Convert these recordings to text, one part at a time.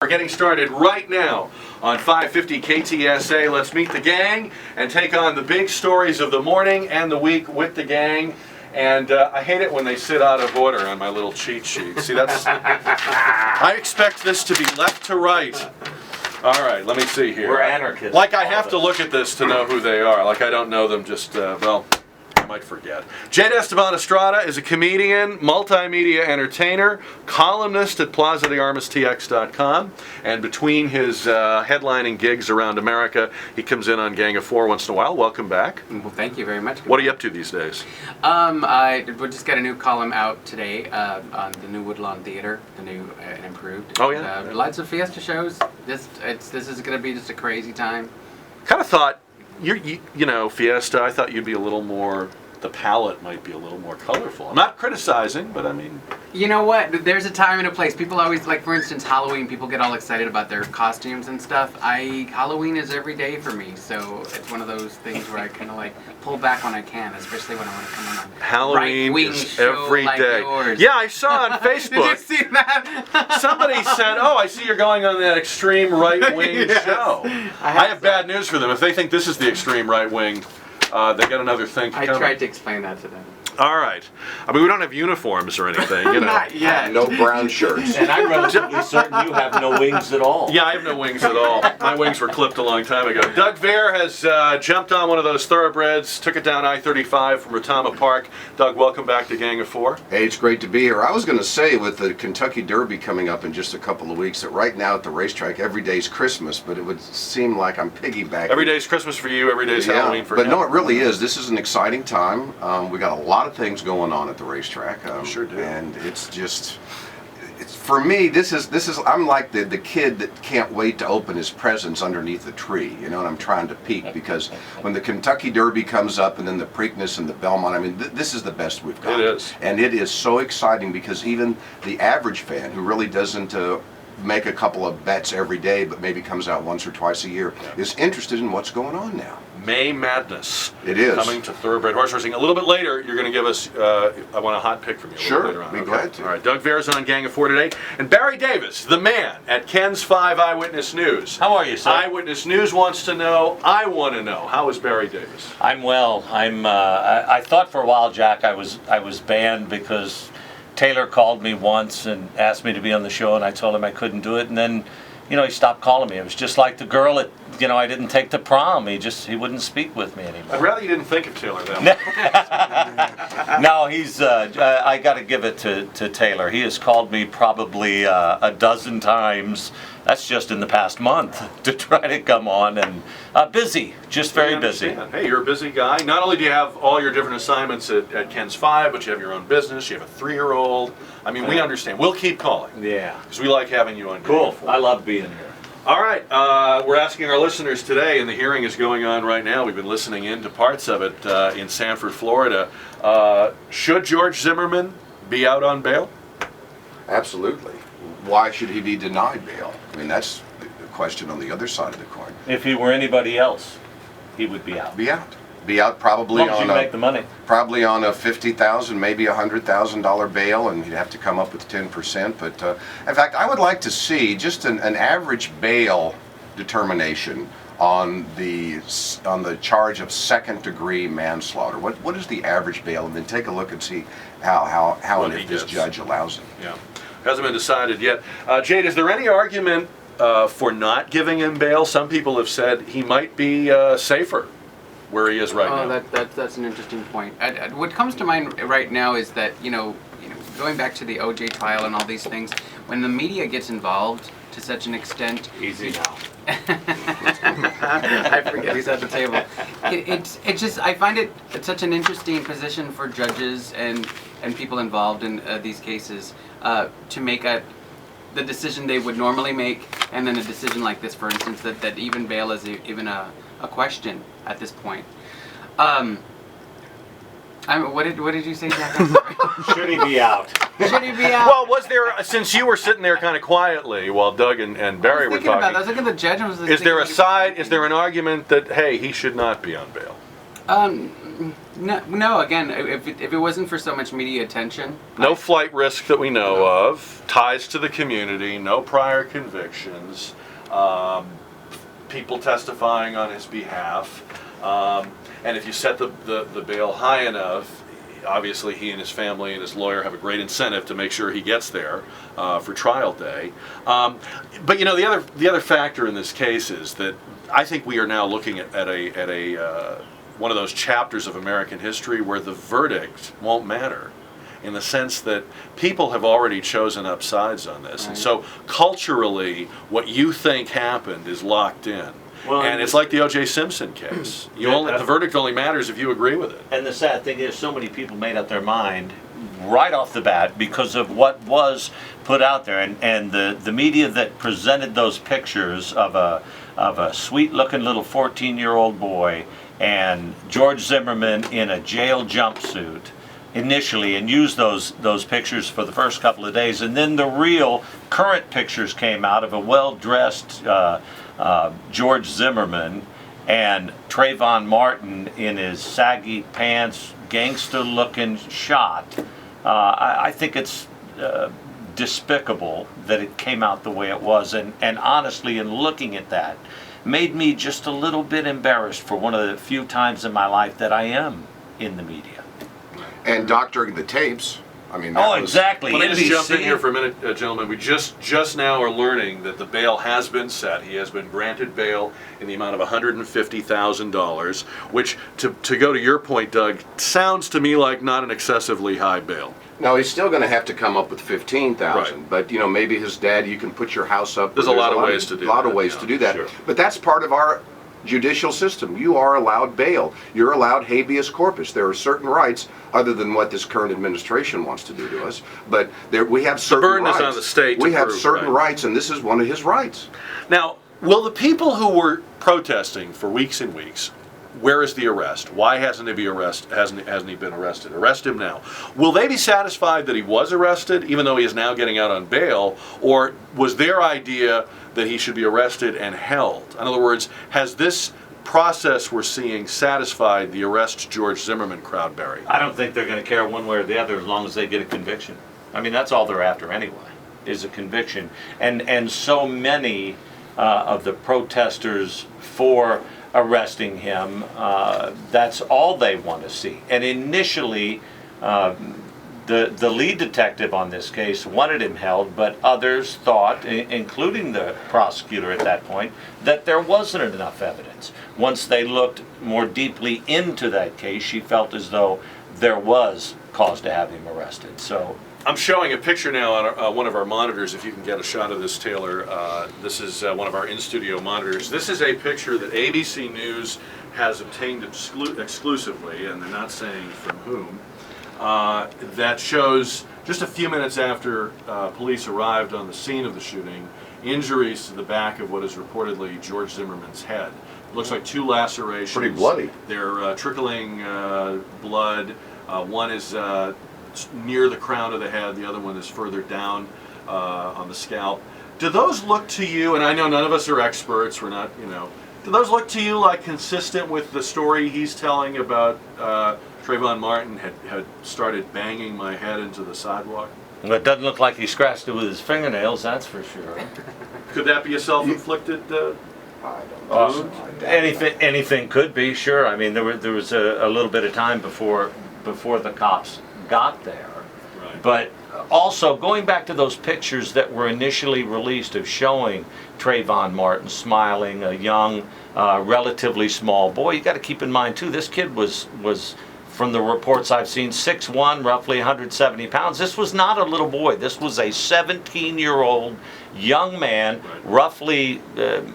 We're getting started right now on 550 KTSA. Let's meet the gang and take on the big stories of the morning and the week with the gang. And I hate it when they sit out of order on my little cheat sheet. See, that's... I expect this to be left to right. All right, let me see here. We're anarchists. Like I have to look at this to know who they are. Like I don't know them just, well... I might forget. Jade Esteban Estrada is a comedian, multimedia entertainer, columnist at Plaza, TheArmasTX.com, and between his headlining gigs around America, he comes in on Gang of Four once in a while. Welcome back. Well, thank you very much. What are you up to these days? We just got a new column out today on the new Woodlawn Theater, the new and improved. Oh yeah. Lots of Fiesta shows. This is going to be just a crazy time. Kind of thought. You know, Fiesta, I thought you'd be a little more, the palette might be a little more colorful. I'm not criticizing, but I mean... You know what? There's a time and a place. People always, like for instance, Halloween, people get all excited about their costumes and stuff. Halloween is every day for me, so it's one of those things where I kind of like pull back when I can, especially when I want to come on a Halloween is every like day. Yours. Yeah, I saw on Facebook. Did you see that? Somebody said, oh, I see you're going on that extreme right-wing Yes. show. I have bad news for them. If they think this is the extreme right-wing, they got another thing I coming. tried to explain that to them. All right. I mean, we don't have uniforms or anything, you know. Not yet. No brown shirts. And I'm relatively certain you have no wings at all. Yeah, I have no wings at all. My wings were clipped a long time ago. Doug Vair has jumped on one of those thoroughbreds, took it down I-35 from Retama Park. Doug, welcome back to Gang of Four. Hey, it's great to be here. I was going to say, with the Kentucky Derby coming up in just a couple of weeks, that right now at the racetrack, every day's Christmas, but it would seem like I'm piggybacking. Every day's Christmas for you, every day's Halloween for but him. no, it really is. This is an exciting time. We got a lot of things going on at the racetrack. Sure do. And it's just... For me, this is I'm like the kid that can't wait to open his presents underneath the tree, you know, and I'm trying to peek, because when the Kentucky Derby comes up and then the Preakness and the Belmont, I mean, this is the best we've got. It is. And it is so exciting, because even the average fan who really doesn't make a couple of bets every day, but maybe comes out once or twice a year, is interested in what's going on now. May Madness. It is. Coming to Thoroughbred Horse Racing. A little bit later, you're going to give us, I want a hot pick from you. Sure, later on. be Okay. glad to. All right, Doug Vair's on Gang of Four today. And Barry Davis, the man at Ken's 5 Eyewitness News. How are you, sir? Eyewitness News wants to know, I want to know. How is Barry Davis? I'm well. I thought for a while, Jack, I was banned because Taylor called me once and asked me to be on the show, and I told him I couldn't do it, and then, you know, he stopped calling me. It was just like the girl at, you know, I didn't take to prom. He wouldn't speak with me anymore. I'd rather you didn't think of Taylor then. No, he's, I got to give it to Taylor. He has called me probably a dozen times. That's just in the past month to try to come on, and busy, just very busy. Hey, you're a busy guy. Not only do you have all your different assignments at Ken's 5, but you have your own business. You have a 3-year-old. I mean, we understand. We'll keep calling. Yeah. Because we like having you on. Cool. I love being here. All right, we're asking our listeners today, and the hearing is going on right now. We've been listening into parts of it in Sanford, Florida. Should George Zimmerman be out on bail? Absolutely. Why should he be denied bail? I mean, that's the question on the other side of the coin. If he were anybody else, he would be out. Be out. Be out probably As long as you make the money. Probably on a $50,000, maybe $100,000 bail, and you'd have to come up with 10%. But in fact, I would like to see just an average bail determination on the charge of second-degree manslaughter. What is the average bail? And then take a look and see how and if this judge allows it. Yeah, hasn't been decided yet. Jade, is there any argument for not giving him bail? Some people have said he might be safer where he is right now. That's an interesting point. What comes to mind right now is that, you know, going back to the OJ trial and all these things, when the media gets involved to such an extent... Easy now. I forget he's at the table. It's just, I find it such an interesting position for judges and people involved in these cases to make the decision they would normally make, and then a decision like this, for instance, that even bail is even a question at this point. What did you say, Jack? I'm sorry. Should he be out? Should he be out? Well, was there, since you were sitting there kind of quietly while Doug and Barry were talking, I was looking at the judge and was is there an argument that, hey, he should not be on bail? No. Again, if it wasn't for so much media attention, No flight risk that we know of, ties to the community, no prior convictions, people testifying on his behalf, and if you set the bail high enough, obviously he and his family and his lawyer have a great incentive to make sure he gets there for trial day. But you know, the other factor in this case is that I think we are now looking at a one of those chapters of American history where the verdict won't matter, in the sense that people have already chosen up sides on this. And so culturally, what you think happened is locked in. Well, and it's like the O.J. Simpson case. The verdict only matters if you agree with it. And the sad thing is, so many people made up their mind right off the bat because of what was put out there, and the media that presented those pictures of a sweet-looking little 14-year-old boy and George Zimmerman in a jail jumpsuit initially, and used those pictures for the first couple of days, and then the real current pictures came out of a well-dressed George Zimmerman and Trayvon Martin in his saggy pants, gangster-looking shot. I think it's despicable that it came out the way it was, and honestly, in looking at that, made me just a little bit embarrassed for one of the few times in my life that I am in the media. And doctoring the tapes. I mean, exactly. Let me just jump in here for a minute, gentlemen. We just now are learning that the bail has been set. He has been granted bail in the amount of $150,000, which, to go to your point, Doug, sounds to me like not an excessively high bail. No, he's still going to have to come up with 15,000. Right. But you know, maybe his dad, you can put your house up. There's a lot of ways to do that. A lot of ways to do that. Sure. But that's part of our judicial system. You are allowed bail. You're allowed habeas corpus. There are certain rights, other than what this current administration wants to do to us. But we have certain burden rights. is on the state to We have prove, certain right. rights, and this is one of his rights. Now, will the people who were protesting for weeks and weeks, where is the arrest? Why hasn't he been arrested? Arrest him now. Will they be satisfied that he was arrested, even though he is now getting out on bail, or was their idea that he should be arrested and held? In other words, has this process we're seeing satisfied the arrest George Zimmerman crowd, Barry? I don't think they're going to care one way or the other as long as they get a conviction. I mean, that's all they're after anyway, is a conviction. And so many of the protesters for arresting him, that's all they want to see. And initially, the lead detective on this case wanted him held, but others thought, including the prosecutor at that point, that there wasn't enough evidence. Once they looked more deeply into that case, she felt as though there was cause to have him arrested. So I'm showing a picture now on one of our monitors, if you can get a shot of this, Taylor. This is one of our in-studio monitors. This is a picture that ABC News has obtained exclusively, and they're not saying from whom, that shows just a few minutes after police arrived on the scene of the shooting, injuries to the back of what is reportedly George Zimmerman's head. It looks like 2 lacerations. Pretty bloody. They're trickling blood. One is near the crown of the head, the other one is further down on the scalp. Do those look to you, and I know none of us are experts, we're not, do those look to you like consistent with the story he's telling about Trayvon Martin had started banging my head into the sidewalk? well, it doesn't look like he scratched it with his fingernails, that's for sure. Could that be a self-inflicted I don't know. Anything could be, sure. I mean, there was a little bit of time before the cops got there. Right. But also, going back to those pictures that were initially released of showing Trayvon Martin smiling, a young, relatively small boy, you got to keep in mind too, this kid was, from the reports I've seen, 6'1", roughly 170 pounds. This was not a little boy. This was a 17-year-old young man, roughly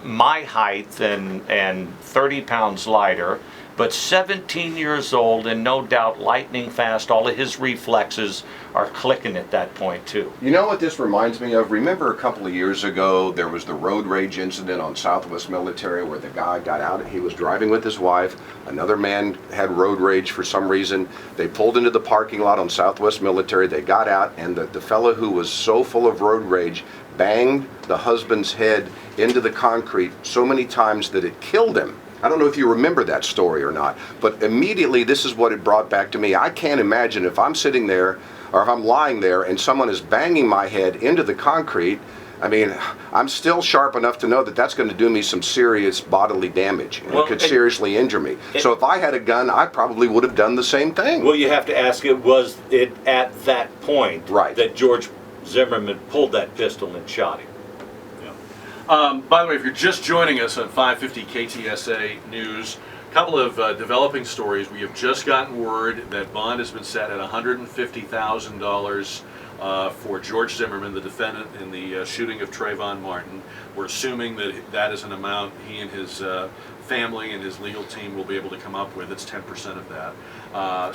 my height and 30 pounds lighter, but 17 years old and no doubt lightning fast. All of his reflexes are clicking at that point too. You know what this reminds me of? Remember a couple of years ago, there was the road rage incident on Southwest Military where the guy got out, he was driving with his wife, another man had road rage for some reason. They pulled into the parking lot on Southwest Military, they got out, and the fellow who was so full of road rage banged the husband's head into the concrete so many times that it killed him. I don't know if you remember that story or not, but immediately this is what it brought back to me. I can't imagine if I'm sitting there or if I'm lying there and someone is banging my head into the concrete. I mean, I'm still sharp enough to know that that's going to do me some serious bodily damage and Well, could seriously injure me. So if I had a gun, I probably would have done the same thing. Well, you have to ask it, was it at that point Right. that George Zimmerman pulled that pistol and shot him? By the way, if you're just joining us on 550 KTSA News, a couple of developing stories. We have just gotten word that bond has been set at $150,000 for George Zimmerman, the defendant in the shooting of Trayvon Martin. We're assuming that that is an amount he and his family and his legal team will be able to come up with. It's 10% of that,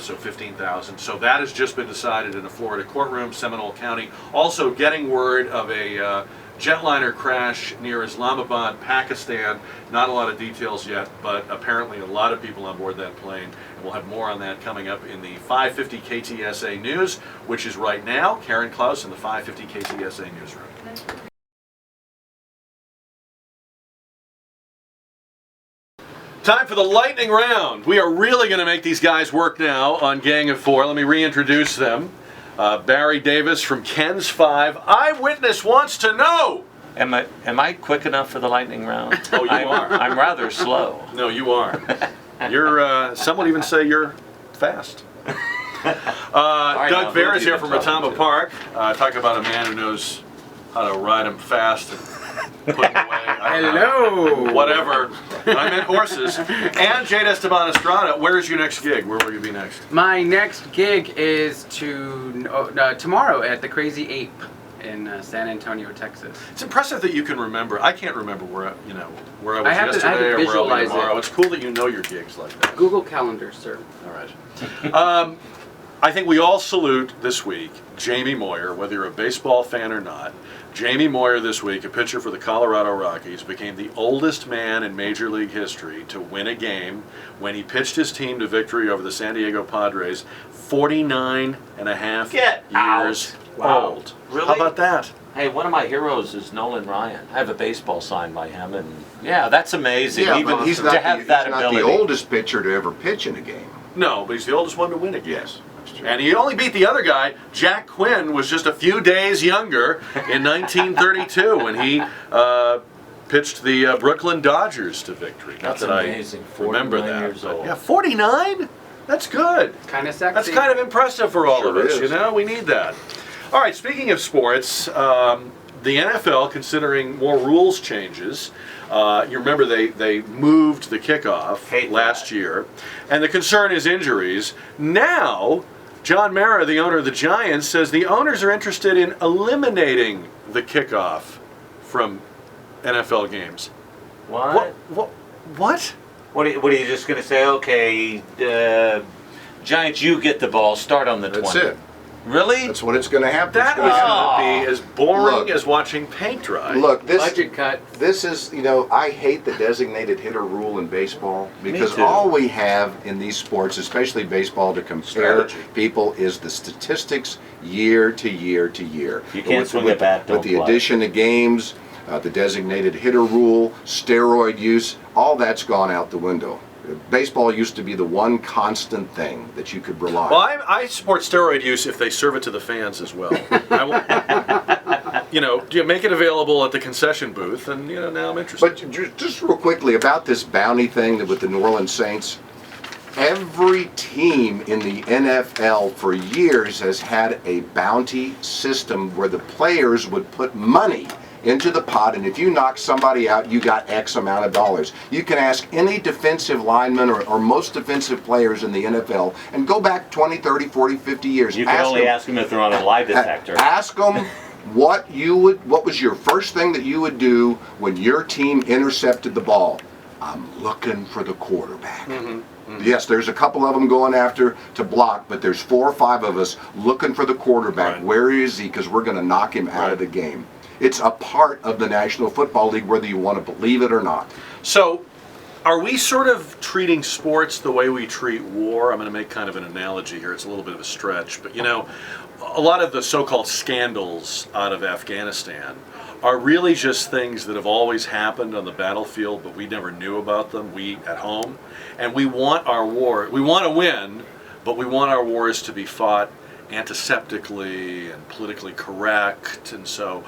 so $15,000. So that has just been decided in a Florida courtroom, Seminole County. Also getting word of a jetliner crash near Islamabad, Pakistan. Not a lot of details yet, but apparently a lot of people on board that plane. And we'll have more on that coming up in the 550 KTSA News, which is right now. Karen Klaus in the 550 KTSA Newsroom. Time for the lightning round. We are really going to make these guys work now on Gang of Four. Let me reintroduce them. Barry Davis from Ken's 5. Eyewitness wants to know. Am I quick enough for the lightning round? Oh, you are. I'm rather slow. No, you are. You're. Some would even say you're fast. Doug Vair is here from Retama Park. Talk about a man who knows how to ride them fast and put them away. Hello. Whatever. I meant horses. And Jade Esteban Estrada. Where's your next gig? Where will you be next? My next gig is tomorrow at the Crazy Ape in San Antonio, Texas. It's impressive that you can remember. I can't remember where I was I have to yesterday or where I'll be visualize tomorrow. it. It's cool that you know your gigs like that. Google Calendar, sir. All right. I think we all salute this week Jamie Moyer, whether you're a baseball fan or not. Jamie Moyer this week, a pitcher for the Colorado Rockies, became the oldest man in Major League history to win a game when he pitched his team to victory over the San Diego Padres, 49 and a half Get years out. old. Really? How about that? Hey, one of my heroes is Nolan Ryan. I have a baseball signed by him, and yeah, that's amazing. Yeah, Even but he's to not, have he's that not ability. the oldest pitcher to ever pitch in a game. No, but he's the oldest one to win a game. Yes, that's true. And he only beat the other guy. Jack Quinn was just a few days younger in 1932 when he pitched the Brooklyn Dodgers to victory. Not That's that amazing. I remember 49 that. years but old. yeah, 49? That's good. Kind of sexy. That's kind of impressive for all Sure of us, is. you know? We need that. All right, speaking of sports, the NFL considering more rules changes. You remember they moved the kickoff Hate last that. year, and the concern is injuries. Now, John Mara, the owner of the Giants, says the owners are interested in eliminating the kickoff from NFL games. What? What? What are you just going to say? Okay, Giants, you get the ball. Start on the 20. That's it. Really? That's what it's going to happen. That It's is gonna going to be as boring Look. as watching paint dry. Look, Budget cut. this is, I hate the designated hitter rule in baseball because too. all we have in these sports, especially baseball, to compare Strategy. people is the statistics year to year to year. You can't swing a bat, don't With the play. addition of games, the designated hitter rule, steroid use, all that's gone out the window. Baseball used to be the one constant thing that you could rely on. Well, I support steroid use if they serve it to the fans as well. You make it available at the concession booth, and now I'm interested. But just real quickly about this bounty thing with the New Orleans Saints, every team in the NFL for years has had a bounty system where the players would put money into the pot, and if you knock somebody out, you got X amount of dollars. You can ask any defensive lineman or most defensive players in the NFL and go back 20, 30, 40, 50 years. You can only ask them if they're on a lie detector. Ask them what was your first thing that you would do when your team intercepted the ball? I'm looking for the quarterback. Yes, there's a couple of them going after to block, but there's 4 or 5 of us looking for the quarterback. Right. Where is he? Because we're going to knock him out of the game. It's a part of the National Football League, whether you want to believe it or not. So, Are we sort of treating sports the way we treat war? I'm going to make kind of an analogy here. It's a little bit of a stretch, but a lot of the so-called scandals out of Afghanistan are really just things that have always happened on the battlefield, but we never knew about them, we at home. And we want to win, but we want our wars to be fought antiseptically and politically correct, and so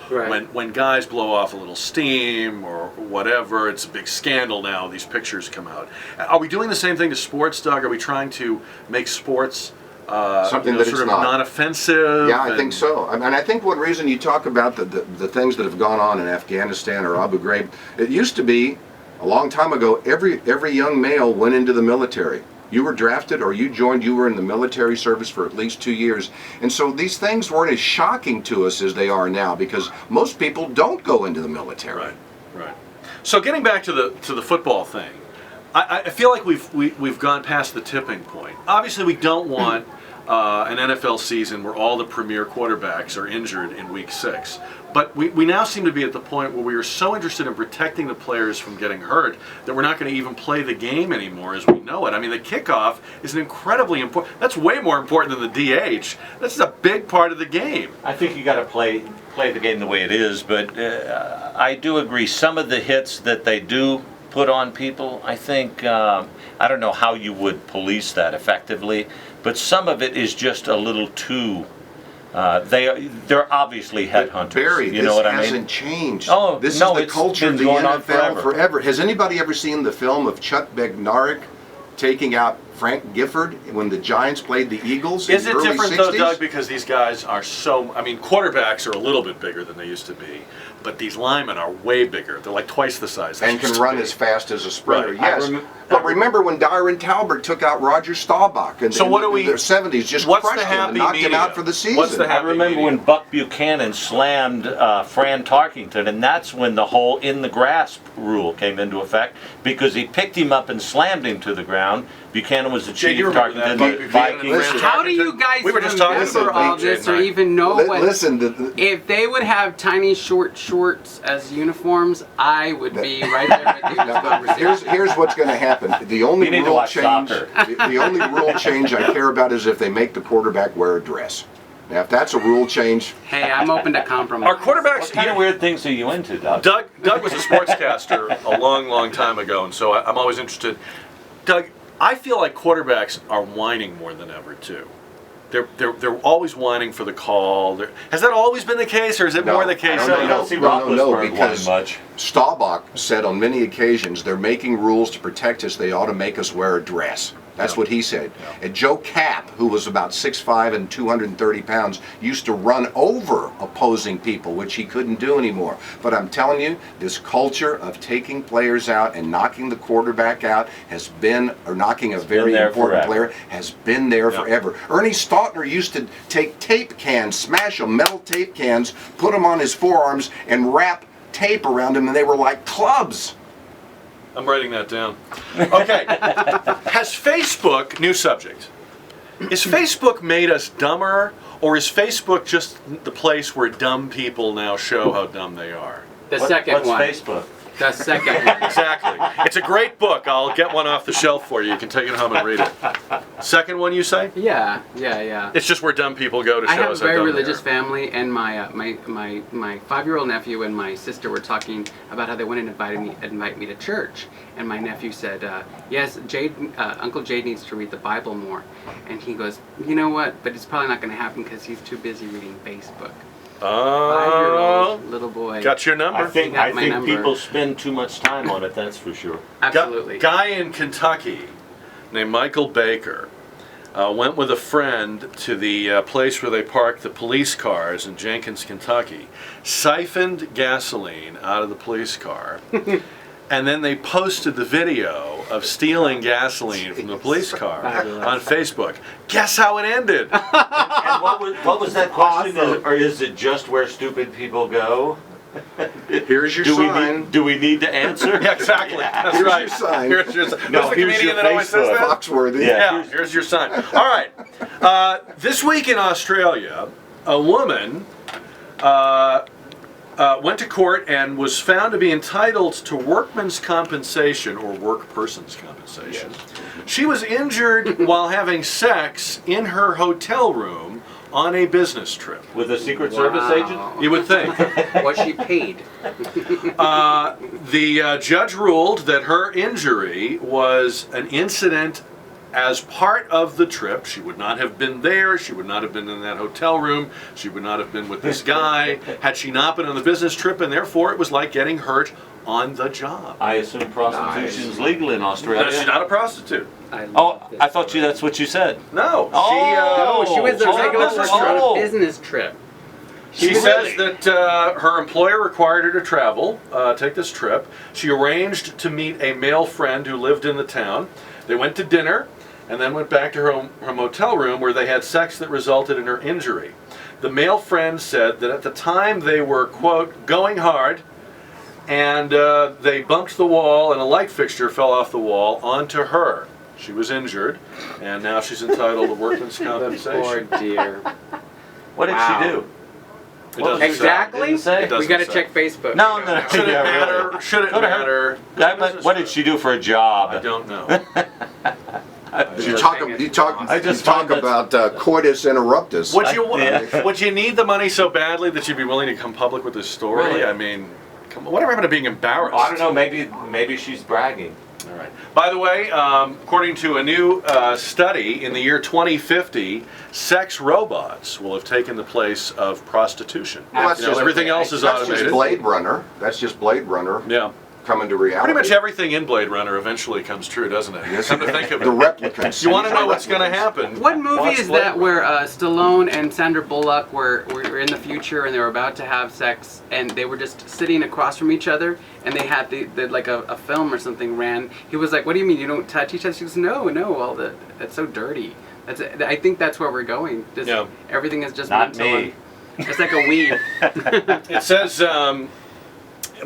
when guys blow off a little steam or whatever, it's a big scandal now, these pictures come out. Are we doing the same thing to sports, Doug? Are we trying to make sports something that sort it's of not non-offensive? Yeah, I think so. I mean, I think one reason you talk about the things that have gone on in Afghanistan or Abu Ghraib, it used to be, a long time ago, every young male went into the military. You were drafted or you were in the military service for at least 2 years. And so these things weren't as shocking to us as they are now, because most people don't go into the military. Right. So getting back to the football thing, I feel like we've gone past the tipping point. Obviously, we don't want an NFL season where all the premier quarterbacks are injured in week 6. But we now seem to be at the point where we are so interested in protecting the players from getting hurt that we're not going to even play the game anymore as we know it. I mean, the kickoff is an incredibly important, that's way more important than the DH. That's a big part of the game. I think you got to play the game the way it is, but I do agree. Some of the hits that they do put on people, I think, I don't know how you would police that effectively, but some of it is just a little too... they're obviously headhunters. Barry, you know what I mean? This hasn't changed. Oh, this no, is the it's culture of been the going on NFL forever. Has anybody ever seen the film of Chuck Bednarik taking out Frank Gifford when the Giants played the Eagles in Is the it early different 60s? though, Doug, because these guys are quarterbacks are a little bit bigger than they used to be, but these linemen are way bigger. They're like twice the size they And used can to run be. as fast as a sprinter, Right. yes. But remember when Dyron Talbert took out Roger Staubach in So what do we- the 70s, just what's crushed the him and happy knocked him medium? out for the season. What's the I remember medium? when Buck Buchanan slammed Fran Tarkington, and that's when the whole in the grass rule came into effect, because he picked him up and slammed him to the ground. Buchanan was the Jade, chief, you remember that, Tarkington Buck the Buchanan Vikings. Listen, How do you guys We were just talking remember about all that, this Jade or and I. even know what? Listen, If they would have tiny short shorts as uniforms, I would be right there with you in this conversation. here's what's going to happen. The only You need to rule watch change, soccer. the only rule change I care about is if they make the quarterback wear a dress. Now, if that's a rule change, Hey, I'm open to compromise. Our quarterbacks. What kind of weird things are you into, Doug? Doug was a sportscaster a long time ago, and so I'm always interested. Doug, I feel like quarterbacks are whining more than ever too. They're always whining for the call. Has that always been the case, or is it more the case I now? don't see no, Roethlisberger because whine much. Staubach said on many occasions they're making rules to protect us. They ought to make us wear a dress. That's what he said. And Joe Kapp, who was about 6'5" and 230 pounds, used to run over opposing people, which he couldn't do anymore. But I'm telling you, this culture of taking players out and knocking the quarterback out has been, or knocking a very important player, has been there forever. Ernie Stautner used to take tape cans, smash them, metal tape cans, put them on his forearms, and wrap tape around him, and they were like clubs. I'm writing that down. Okay. Has Facebook, new subject, is Facebook made us dumber, or is Facebook just the place where dumb people now show how dumb they are? The second What's one. Facebook? The second one. Exactly. It's a great book. I'll get one off the shelf for you. You can take it home and read it. Second one, you say? Yeah. It's just where dumb people go to show I have a us how very dumb religious they are. family, and my 5-year-old nephew and my sister were talking about how they wanted to invite me to church, and my nephew said, "Yes, Uncle Jade needs to read the Bible more," and he goes, "You know what? But it's probably not going to happen because he's too busy reading Facebook." Oh, 5-year-old little boy. got your number. I think got my number. people spend too much time on it, that's for sure. Absolutely. Guy in Kentucky named Michael Baker went with a friend to the place where they parked the police cars in Jenkins, Kentucky, siphoned gasoline out of the police car, and then they posted the video of stealing gasoline from the police car on Facebook. Guess how it ended? And what was that question? Or is it just where stupid people go? Here's your Do sign. do we need to answer? Yeah, exactly. That's Here's right. your sign. Here's your sign. No, Who's the here's comedian your that always says Facebook. that? Foxworthy. Yeah, here's your sign. All right. This week in Australia, a woman went to court and was found to be entitled to workman's compensation or work person's compensation. She was injured while having sex in her hotel room on a business trip. With a Secret Service agent? You would think. Was she paid? The judge ruled that her injury was an incident as part of the trip. She would not have been there. She would not have been in that hotel room. She would not have been with this guy had she not been on the business trip, and therefore it was like getting hurt on the job. I assume prostitution is legal in Australia. No, she's not a prostitute. I thought that's what you said. No. No, she was a regular person on a business trip. She says that her employer required her to travel, take this trip. She arranged to meet a male friend who lived in the town. They went to dinner and then went back to her motel room where they had sex that resulted in her injury. The male friend said that at the time they were, quote, going hard, and they bumped the wall and a light fixture fell off the wall onto her. She was injured, and now she's entitled to workman's compensation. Poor dear. What did she do? It doesn't say. Exactly? Didn't say? It doesn't We got to say. check Facebook. No. Should it Yeah, matter? really. Should it Go to her. matter? What did she do for a job? I don't know. You talk find that- about coitus interruptus. Would you need the money so badly that you'd be willing to come public with this story? Really? I mean, come on, whatever happened to being embarrassed? I don't know. Maybe she's bragging. All right. By the way, according to a new study, in the year 2050, sex robots will have taken the place of prostitution. Well, that's You know, everything else is That's automated. just Blade Runner. That's just Blade Runner Yeah. coming to reality. Pretty much everything in Blade Runner eventually comes true, doesn't it? Yes, Come to think of the it. replicants. You want to know The what's going to replicants. happen? What movie Watch is Blade that Runner. where Stallone and Sandra Bullock were in the future and they were about to have sex and they were just sitting across from each other and they had like a film or something ran. He was like, "What do you mean you don't touch each other?" She goes, "No, that's so dirty." I think that's where we're going. Just, Yeah. Everything is just Not mental. me. It's like a weed. It says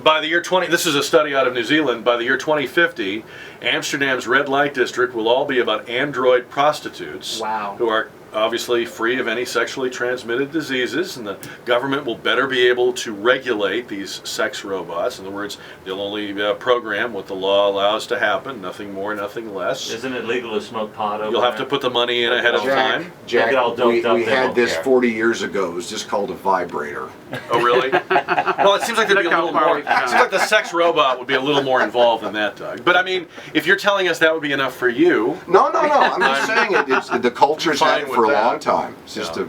by the year 20, this is a study out of New Zealand, by the year 2050, Amsterdam's red light district will all be about android prostitutes. Wow. Who are obviously free of any sexually transmitted diseases, and the government will better be able to regulate these sex robots. In other words, they'll only program what the law allows to happen, nothing more, nothing less. Isn't it legal to smoke pot over You'll have there? to put the money in ahead of time. Jack, Get all doped up, we they had won't this care. 40 years ago. It was just called a vibrator. Oh, really? Well, it seems like there'd be a Look how little far more. we've It come. seems like the sex robot would be a little more involved than that, Doug. But I mean, if you're telling us that would be enough for you, No. I'm just saying the culture's had it Fine for a with that. long time. It's just Yeah. a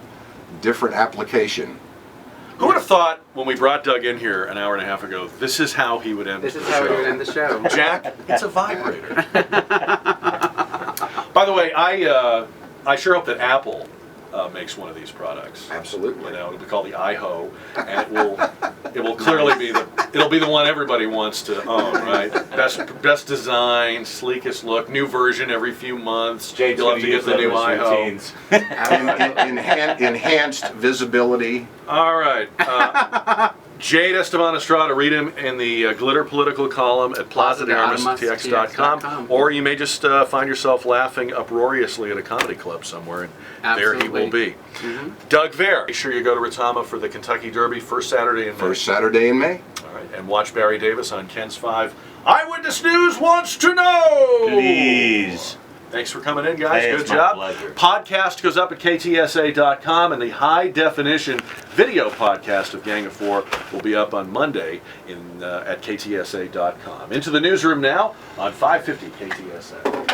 different application. who would have thought when we brought Doug in here an hour and a half ago, this is how he would end This the is how we show. would end the show. Jack, it's a vibrator. By the way, I sure hope that Apple makes one of these products. Absolutely. You know, it'll be called the iHo, and it will clearly be the one everybody wants to own, right? Best design, sleekest look, new version every few months. Jade's You'll have to gonna get use the that new in his iHo. routines. Enhanced visibility. All right. Jade, Esteban, Estrada, read him in the glitter political column at plaza.armastx.com, or you may just find yourself laughing uproariously at a comedy club somewhere, and there he will be. Mm-hmm. Doug Vair, be sure you go to Retama for the Kentucky Derby first Saturday in May. First Saturday in May. All right, and watch Barry Davis on Ken's 5. Eyewitness News wants to know. Please. Thanks for coming in, guys. Hey, Good it's my job. pleasure. Podcast goes up at ktsa.com, and the high-definition video podcast of Gang of Four will be up on Monday at ktsa.com. Into the newsroom now on 550 KTSA.